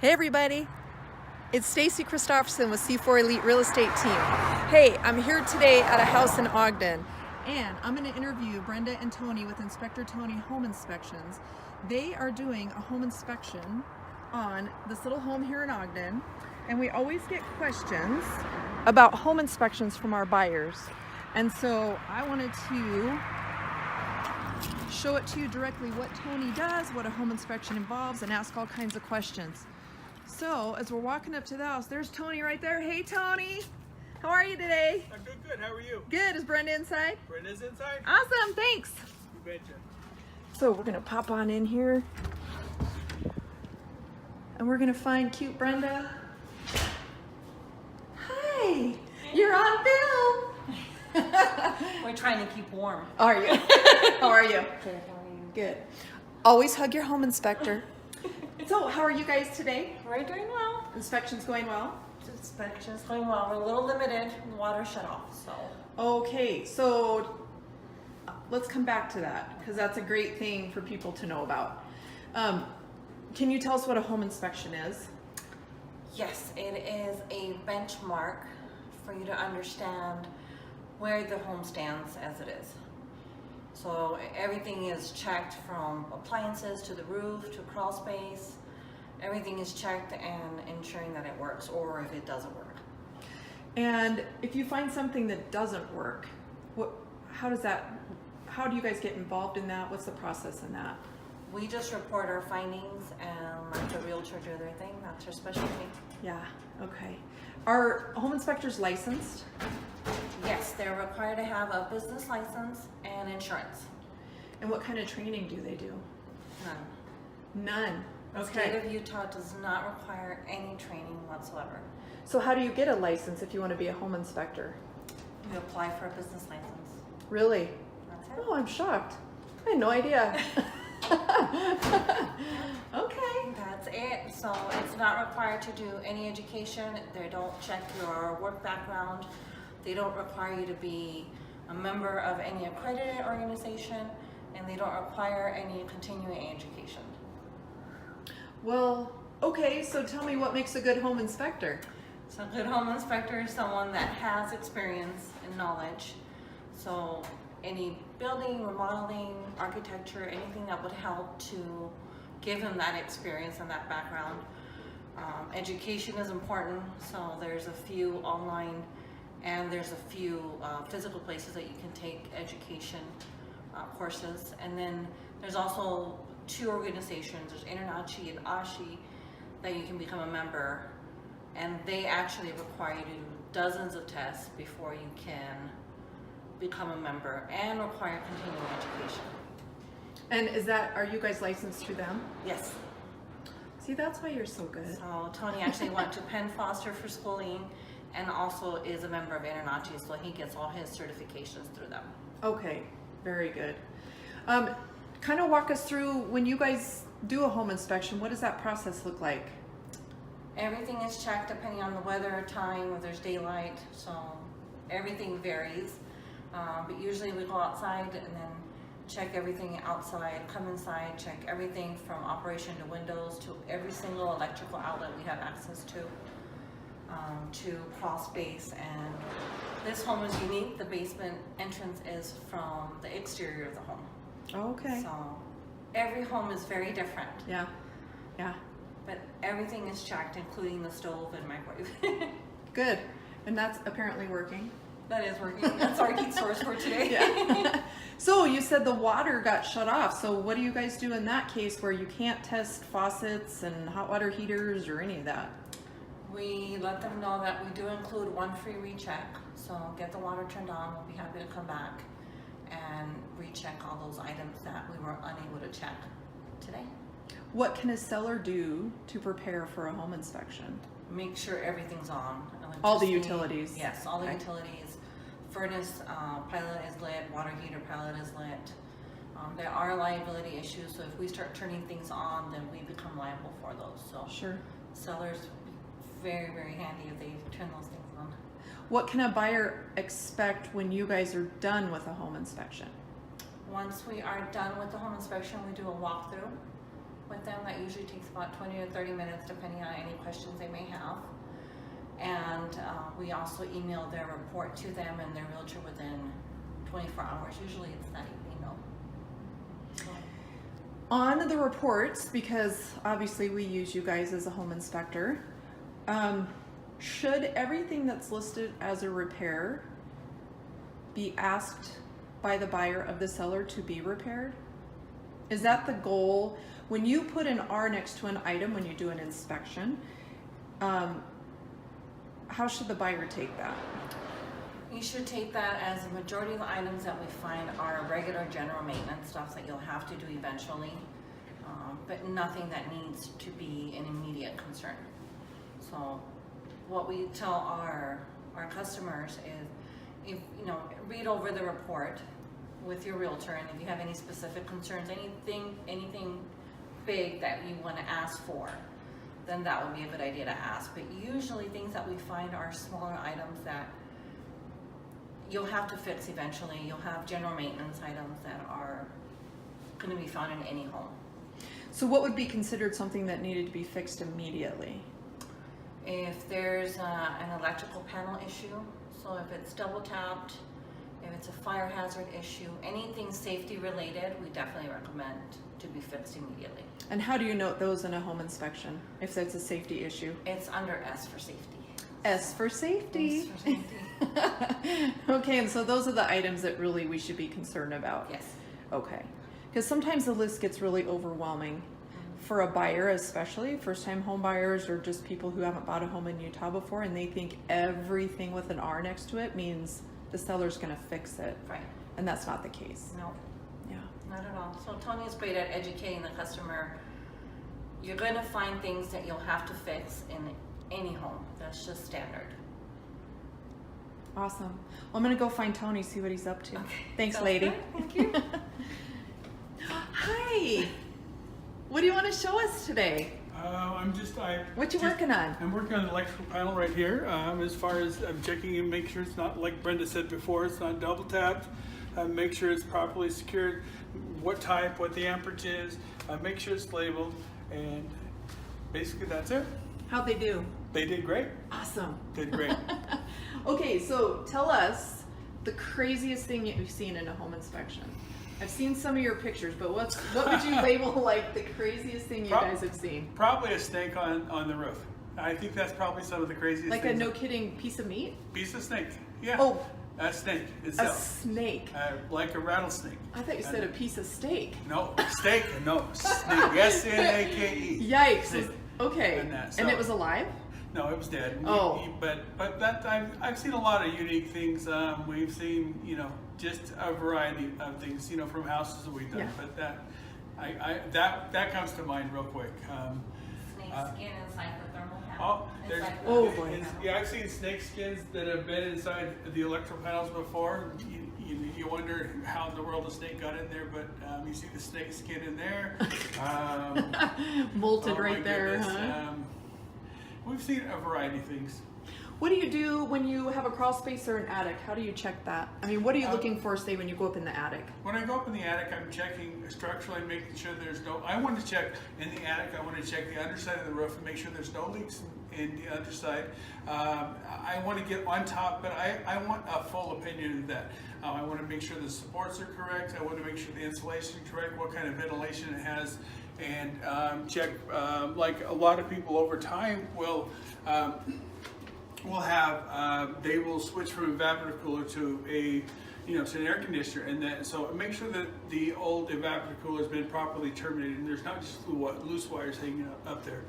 Hey everybody, it's Stacy Christopherson with C4 Elite Real Estate Team. Hey, I'm here today at a house in Ogden, and I'm going to interview Brenda and Tony with Inspector Tony Home Inspections. They are doing a home inspection on this little home here in Ogden, and we always get questions about home inspections from our buyers. And so I wanted to show it to you directly what Tony does, what a home inspection involves, and ask all kinds of questions. So as we're walking up to the house, there's Tony right there. Hey Tony, how are you today? I'm doing good. How are you? Good. Is Brenda inside? Brenda's inside? Awesome, thanks. You betcha. So we're gonna pop on in here and we're gonna find cute Brenda. Hi, you're on film. We're trying to keep warm. Are you? How are you? Good. Good. Always hug your home inspector. So how are you guys today? We're doing well. Inspection's going well? Inspection's going well. We're a little limited. The water shut off, so. Okay, so let's come back to that because that's a great thing for people to know about. Can you tell us what a home inspection is? Yes, it is a benchmark for you to understand where the home stands as it is. So everything is checked from appliances to the roof to crawl space. Everything is checked and ensuring that it works, or if it doesn't work. And if you find something that doesn't work, how do you guys get involved in that? What's the process in that? We just report our findings and let the realtor do their thing. That's her specialty. Yeah, okay. Are home inspectors licensed? Yes, they're required to have a business license and insurance. And what kind of training do they do? None. None. The state of Utah does not require any training whatsoever. So how do you get a license if you want to be a home inspector? You apply for a business license. Really? That's it. Oh, I'm shocked. I had no idea. Okay. That's it. So it's not required to do any education. They don't check your work background. They don't require you to be a member of any accredited organization, and they don't require any continuing education. Well, okay, so tell me what makes a good home inspector. So a good home inspector is someone that has experience and knowledge. So any building, remodeling, architecture, anything that would help to give them that experience and that background. Education is important, so there's a few online and there's a few physical places that you can take education courses. And then there's also two organizations, there's InterNACHI and ASHI, that you can become a member, and they actually require you to do dozens of tests before you can become a member and require continuing education. And are you guys licensed through them? Yes. See, that's why you're so good. So Tony actually went to Penn Foster for schooling and also is a member of InterNACHI, so he gets all his certifications through them. Okay, very good. Kind of walk us through when you guys do a home inspection, what does that process look like? Everything is checked depending on the weather, time, if there's daylight, so everything varies. But usually we go outside and then check everything outside, come inside, check everything from operation to windows to every single electrical outlet we have access to crawl space. And this home is unique. The basement entrance is from the exterior of the home. Okay. So every home is very different. Yeah, yeah. But everything is checked, including the stove and microwave. Good. And that's apparently working. That is working. That's our heat source for today. Yeah. So you said the water got shut off. So what do you guys do in that case where you can't test faucets and hot water heaters or any of that? We let them know that we do include one free recheck. So get the water turned on. We'll be happy to come back and recheck all those items that we were unable to check today. What can a seller do to prepare for a home inspection? Make sure everything's on. All the Electricity, utilities. Yes, all the Okay. utilities. Furnace pilot is lit, water heater pilot is lit. There are liability issues, so if we start turning things on, then we become liable for those. So Sure. sellers, very, very handy if they turn those things on. What can a buyer expect when you guys are done with a home inspection? Once we are done with the home inspection, we do a walkthrough. with them. That usually takes about 20 to 30 minutes depending on any questions they may have. And we also email their report to them and their realtor within 24 hours. Usually it's that evening though. So, On the reports, because obviously we use you guys as a home inspector, should everything that's listed as a repair be asked by the buyer of the seller to be repaired? Is that the goal? When you put an R next to an item when you do an inspection, how should the buyer take that? you should take that as the majority of the items that we find are regular general maintenance stuff that you'll have to do eventually, but nothing that needs to be an immediate concern. So what we tell our customers is, if you know, read over the report with your realtor, and if you have any specific concerns, anything big that you want to ask for, then that would be a good idea to ask. But usually things that we find are smaller items that you'll have to fix eventually. You'll have general maintenance items that are going to be found in any home. So what would be considered something that needed to be fixed immediately? If there's an electrical panel issue, so if it's double tapped, if it's a fire hazard issue, anything safety related, we definitely recommend to be fixed immediately. And how do you note those in a home inspection if that's a safety issue? It's under S for safety. S for safety. S for safety. Okay, and so those are the items that really we should be concerned about. Yes. Okay, because sometimes the list gets really overwhelming for a buyer, especially first-time home buyers or just people who haven't bought a home in Utah before, and they think everything with an R next to it means the seller's going to fix it, Right. and that's not the case. No, Yeah. not at all. So Tony is great at educating the customer. You're going to find things that you'll have to fix in any home. That's just standard. Awesome. Well, I'm going to go find Tony, see what he's up to. Okay. Thanks, Sounds lady. good. Thank you. Hi. What do you want to show us today? What you working on? I'm working on the electrical panel right here. As far as I'm checking and make sure it's not, like Brenda said before, it's not double tapped. Make sure it's properly secured, what type, what the amperage is, make sure it's labeled, and basically that's it. How'd they do? They did great. Awesome. Did great. Okay, so tell us the craziest thing you've seen in a home inspection. I've seen some of your pictures, but what would you label like the craziest thing you guys have seen? Probably a snake on the roof. I think that's probably some of the craziest Like a things. no kidding piece of meat? Piece of snake. Yeah. Oh. A snake A itself. snake. Like a rattlesnake. I thought you said a piece of steak. No, steak. No, snake. S-N-A-K-E. Yikes. Snake. Okay. And that, And so- it was alive? No, it was dead. Oh. But that I've seen a lot of unique things. We've seen, just a variety of things, from houses that we've done. Yeah. But that comes to mind real quick. Snake skin inside the thermal panel. Oh, there's, Inside the Oh, thermal boy. panel. yeah, I've seen snake skins that have been inside the electrical panels before. You wonder how in the world a snake got in there, but you see the snake skin in there. Molted Oh my right there, goodness. huh? We've seen a variety of things. What do you do when you have a crawl space or an attic? How do you check that? I mean, what are you looking for, say, when you go up in the attic? When I go up in the attic, I'm checking structurally, making sure there's no. I want to check in the attic. I want to check the underside of the roof and make sure there's no leaks in the underside. I want to get on top, but I want a full opinion of that. I want to make sure the supports are correct. I want to make sure the insulation is correct, what kind of ventilation it has, and check. Like a lot of people over time will. Will have they will switch from evaporator cooler to to an air conditioner, and then so make sure that the old evaporator cooler has been properly terminated and there's not just loose wires hanging up there.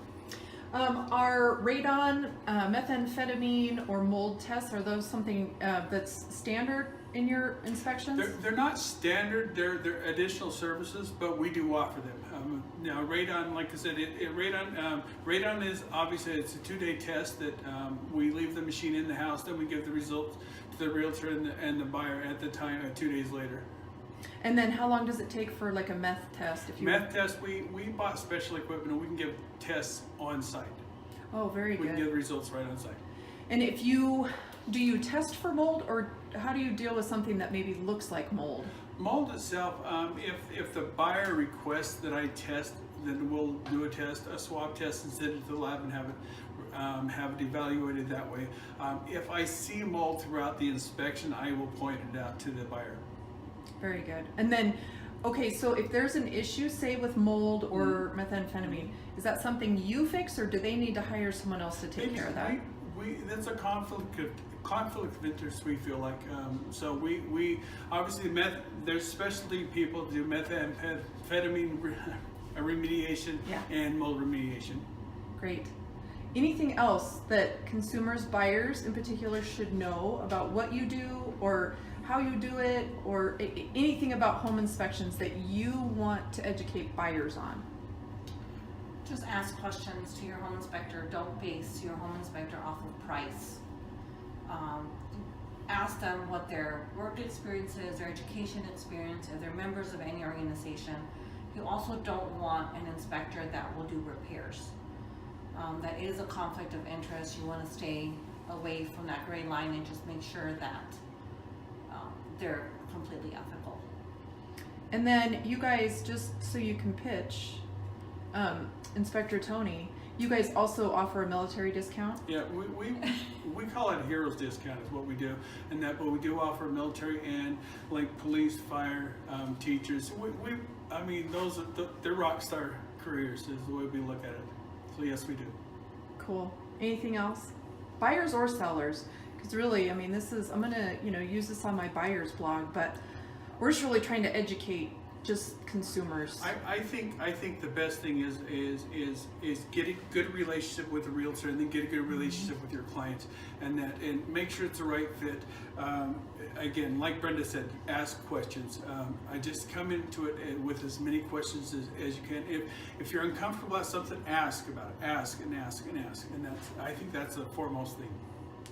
Are radon, methamphetamine, or mold tests, are those something that's standard in your inspections? They're not standard. They're additional services, but we do offer them. Now, radon, like I said, radon is obviously it's a 2-day test that we leave the machine in the house, then we give the results to the realtor and the buyer at the time 2 days later. And then how long does it take for like a meth test? If you Meth test, we bought special equipment and we can give tests on site. Oh, very We can good. get results right on site. And do you test for mold, or how do you deal with something that maybe looks like mold? Mold itself, if the buyer requests that I test then we'll do a swab test and send it to the lab and have it evaluated that way. If I see mold throughout the inspection, I will point it out to the buyer. Very good. And then, okay, so if there's an issue, say with mold or methamphetamine, is that something you fix, or do they need to hire someone else to take care of that? That's a conflict of interest, we feel like. So we obviously there's specialty people do methamphetamine remediation and mold remediation. Great. Anything else that consumers, buyers in particular, should know about what you do or how you do it, or anything about home inspections that you want to educate buyers on? Just ask questions to your home inspector. Don't base your home inspector off of price. Ask them what their work experience is, their education experience, if they're members of any organization. You also don't want an inspector that will do repairs. That is a conflict of interest. You want to stay away from that gray line and just make sure that they're completely ethical. And then you guys, just so you can pitch, Inspector Tony, you guys also offer a military discount? Yeah, we call it heroes discount is what we do, and that, but we do offer military and like police, fire, teachers. I mean, they're rock star careers is the way we look at it. So yes, we do. Cool. Anything else? Buyers or sellers? Because really, I mean, I'm gonna, use this on my buyers blog, but we're just really trying to educate just consumers. I think the best thing is get a good relationship with the realtor, and then get a good relationship with your clients, and make sure it's the right fit. Again, like Brenda said, ask questions. I just come into it with as many questions as you can. If you're uncomfortable about something, ask about it. Ask and ask and ask, and I think that's the foremost thing.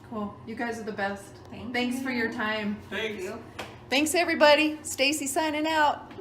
Cool. You guys are the best. Thank Thanks you. for your time. Thanks. Thank you. Thanks, everybody. Stacy signing out.